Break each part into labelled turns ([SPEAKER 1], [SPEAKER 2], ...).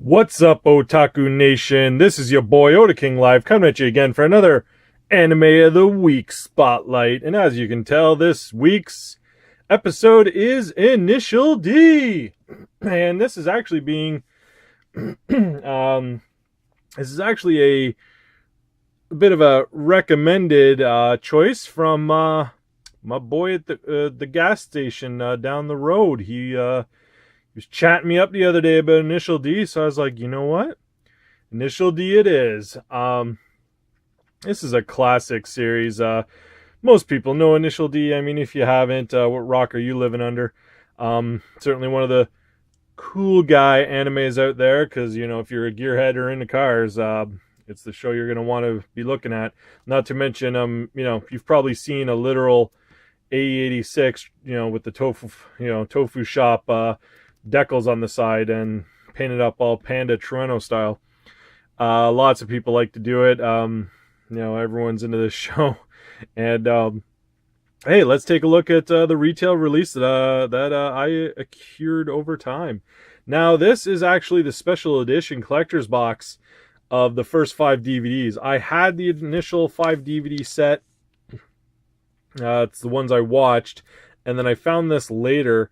[SPEAKER 1] What's up, Otaku Nation? This is your boy Oda King Live coming at you again for another Anime of the Week Spotlight. And as you can tell, this week's episode is Initial D. And this is actually being this is actually a bit of a recommended choice from my boy at the gas station down the road. He was chatting me up the other day about Initial D, so I was like, you know what? Initial D it is. This is a classic series. Most people know Initial D. I mean, if you haven't, what rock are you living under? Certainly one of the cool guy animes out there, because, you know, if you're a gearhead or into cars, it's the show you're going to want to be looking at. Not to mention, you know, you've probably seen a literal AE86, you know, with the tofu shop decals on the side and painted up all Panda Toronto style. Lots of people like to do it. You know, everyone's into this show. And hey, let's take a look at the retail release that I acquired over time. Now, this is actually the special edition collector's box of the first 5 DVDs. I had the initial 5 DVD set. It's the ones I watched. And then I found this later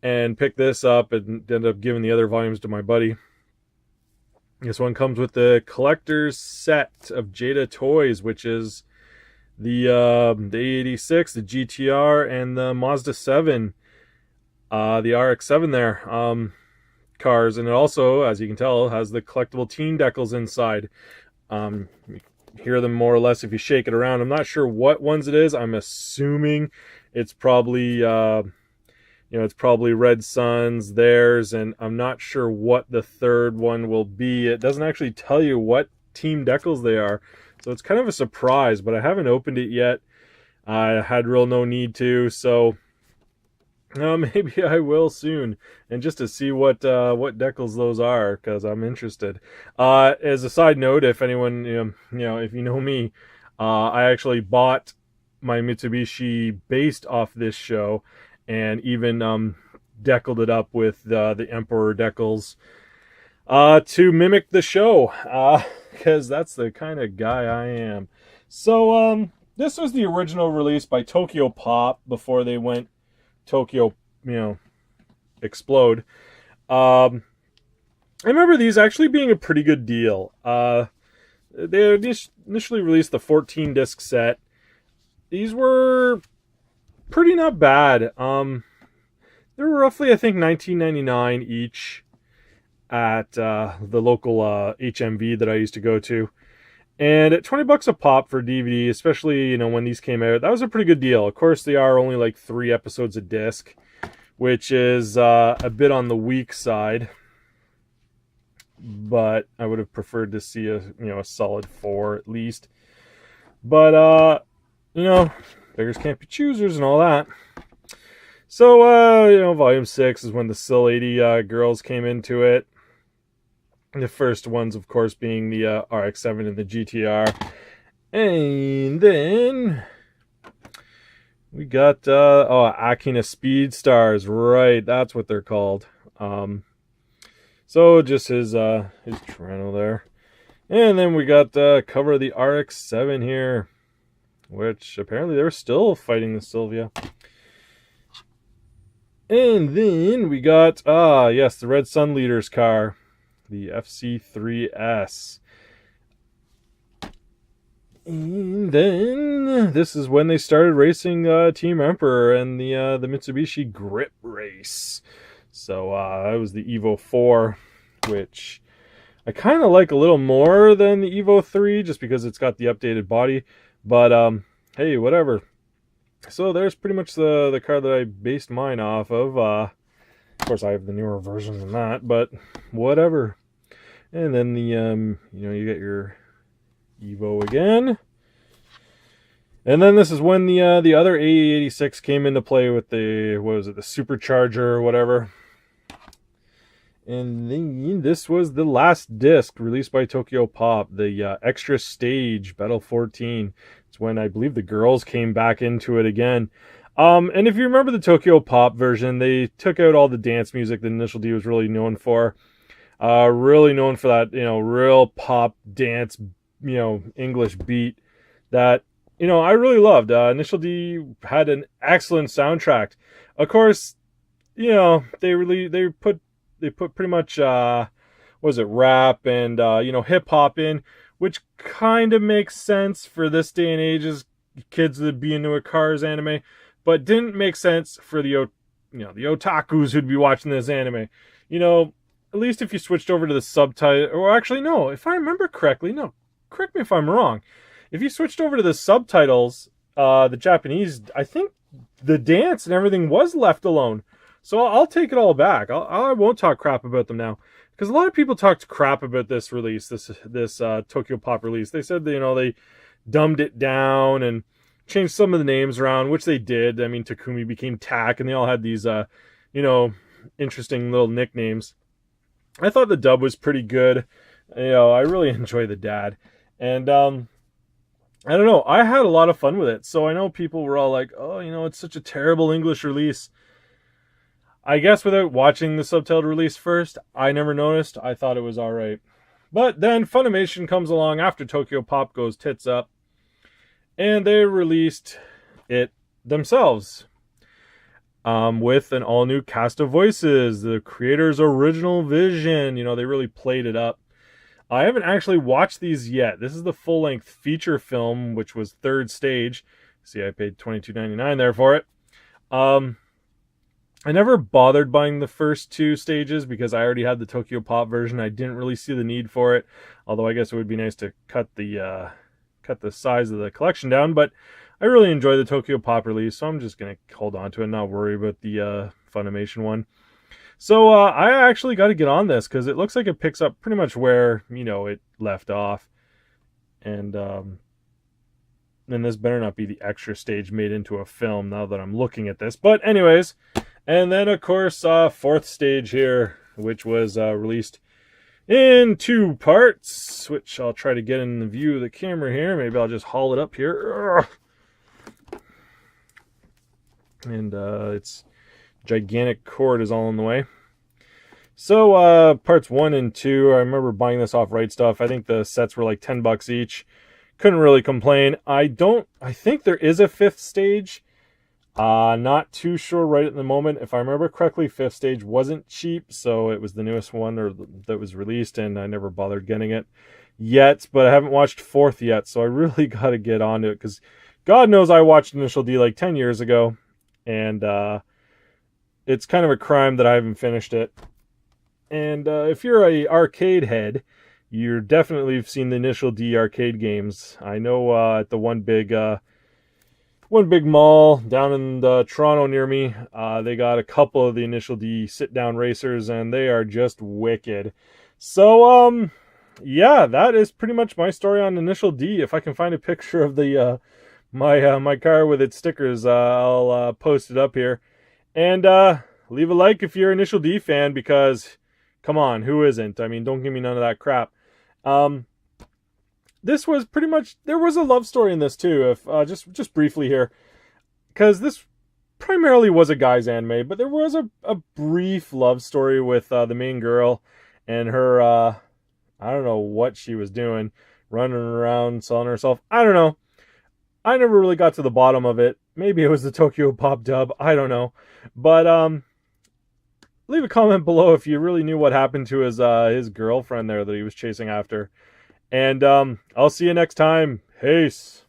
[SPEAKER 1] and picked this up and ended up giving the other volumes to my buddy. This one comes with the collector's set of Jada toys, which is the A86, the GTR, and the Mazda 7, the RX-7 there, cars. And it also, as you can tell, has the collectible teen decals inside. You hear them more or less if you shake it around. I'm not sure what ones it is. I'm assuming it's probably you know, it's probably Red Sun's, theirs, and I'm not sure what the third one will be. It doesn't actually tell you what team decals they are, so it's kind of a surprise, but I haven't opened it yet. I had real no need to, so maybe I will soon, and just to see what decals those are, because I'm interested. As a side note, if anyone, you know, if you know me, I actually bought my Mitsubishi based off this show, and even decaled it up with the Emperor decals to mimic the show, because that's the kind of guy I am. So this was the original release by Tokyo Pop before they went Tokyo, you know, explode. I remember these actually being a pretty good deal. They initially released the 14 disc set. These were pretty not bad. They were roughly, I think, $19.99 each at the local HMV that I used to go to, and at $20 a pop for DVD, especially, you know, when these came out, that was a pretty good deal. Of course, they are only like 3 episodes a disc, which is a bit on the weak side, but I would have preferred to see a solid 4 at least. But you know, beggars can't be choosers and all that. So, you know, Volume 6 is when the Still 80 girls came into it. The first ones, of course, being the RX-7 and the GTR. And then we got, Akina Speed Stars. Right, that's what they're called. So, just his Toronto there. And then we got the cover of the RX-7 here, which apparently they're still fighting the Sylvia. And then we got, yes, the Red Sun Leaders car, the FC3S. And then this is when they started racing Team Emperor and the Mitsubishi Grip Race. So that was the Evo 4, which I kind of like a little more than the Evo 3, just because it's got the updated body. But hey, whatever. So there's pretty much the car that I based mine off of. Of course, I have the newer version than that, but whatever. And then the you know, you get your Evo again. And then this is when the other AE86 came into play with the, what was it, the supercharger or whatever. And then this was the last disc released by Tokyo Pop, the Extra Stage Battle 14. It's when I believe the girls came back into it again. And if you remember the Tokyo Pop version, they took out all the dance music that Initial D was really known for. Really known for that, real pop dance, English beat that, I really loved. Initial D had an excellent soundtrack. Of course, they put pretty much was it rap and hip hop in, which kind of makes sense for this day and age's kids that be into a Cars anime, but didn't make sense for the otakus who'd be watching this anime. At least if you switched over to the subtitle, or actually no, if I remember correctly, no, correct me if I'm wrong. If you switched over to the subtitles, the Japanese, I think the dance and everything was left alone. So I'll take it all back. I won't talk crap about them now, because a lot of people talked crap about this release, this Tokyo Pop release. They said that, they dumbed it down and changed some of the names around, which they did. I mean, Takumi became Tak, and they all had these interesting little nicknames. I thought the dub was pretty good. I really enjoy the dad, and I don't know. I had a lot of fun with it. So I know people were all like, "Oh, it's such a terrible English release." I guess without watching the subtitled release first, I never noticed. I thought it was all right. But then Funimation comes along after Tokyo Pop goes tits up, and they released it themselves, with an all-new cast of voices, the creator's original vision. They really played it up. I haven't actually watched these yet. This is the full-length feature film, which was Third Stage. See, I paid $22.99 there for it. I never bothered buying the first two stages because I already had the Tokyo Pop version. I didn't really see the need for it, although I guess it would be nice to cut the size of the collection down. But I really enjoy the Tokyo Pop release, so I'm just going to hold on to it and not worry about the Funimation one. So I actually got to get on this because it looks like it picks up pretty much where, it left off. And this better not be the extra stage made into a film now that I'm looking at this. But anyways, and then of course, fourth stage here, which was released in 2 parts, which I'll try to get in the view of the camera here. Maybe I'll just haul it up here. And its gigantic cord is all in the way. So parts 1 and 2, I remember buying this off Right Stuff. I think the sets were like $10 each. Couldn't really complain. I think there is a 5th stage. Not too sure right at the moment. If I remember correctly, 5th stage wasn't cheap, so it was the newest one that was released, and I never bothered getting it yet. But I haven't watched 4th yet, so I really got to get onto it, because God knows I watched Initial D like 10 years ago, and it's kind of a crime that I haven't finished it. And if you're a arcade head, you're definitely seen the Initial D arcade games. I know at the one big mall down in Toronto near me, they got a couple of the Initial D sit-down racers, and they are just wicked. So, yeah, that is pretty much my story on Initial D. If I can find a picture of the my car with its stickers, I'll post it up here. And leave a like if you're an Initial D fan, because come on, who isn't? I mean, don't give me none of that crap. This was pretty much, there was a love story in this too, if just briefly here, because this primarily was a guy's anime, but there was a brief love story with the main girl and her, I don't know what she was doing, running around, selling herself. I don't know. I never really got to the bottom of it. Maybe it was the Tokyo Pop dub. I don't know. But leave a comment below if you really knew what happened to his girlfriend there that he was chasing after. And I'll see you next time. Peace.